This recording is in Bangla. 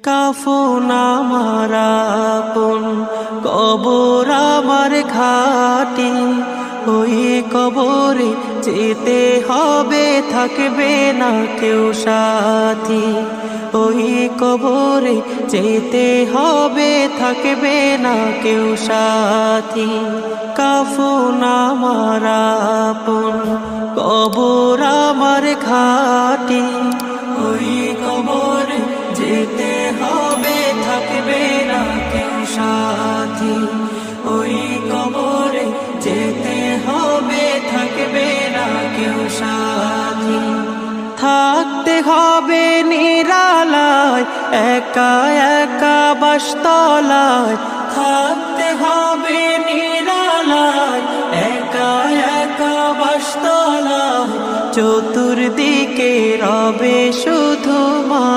কাফন আমার আপন, কবর আমার ঘাটি। ওই কবরে যেতে হবে, থাকবে না কেউ সাথী। ওই কবরে যেতে হবে, থাকবে না কেউ সাথী। কাফন আমার আপন, কবর আমার ঘাটি। ওই কবরে যেতে হবে, থাকবে না কেউ সাথী। ওই কবরে যেতে হবে, থাকবে না কেউ সাথী। থাকতে হবে নিরালায়, একা একা বাসতলায়। থাকতে হবে নিরালায়, একা একা বাসতলায়। চতুর্দিকে রবে শুধু মা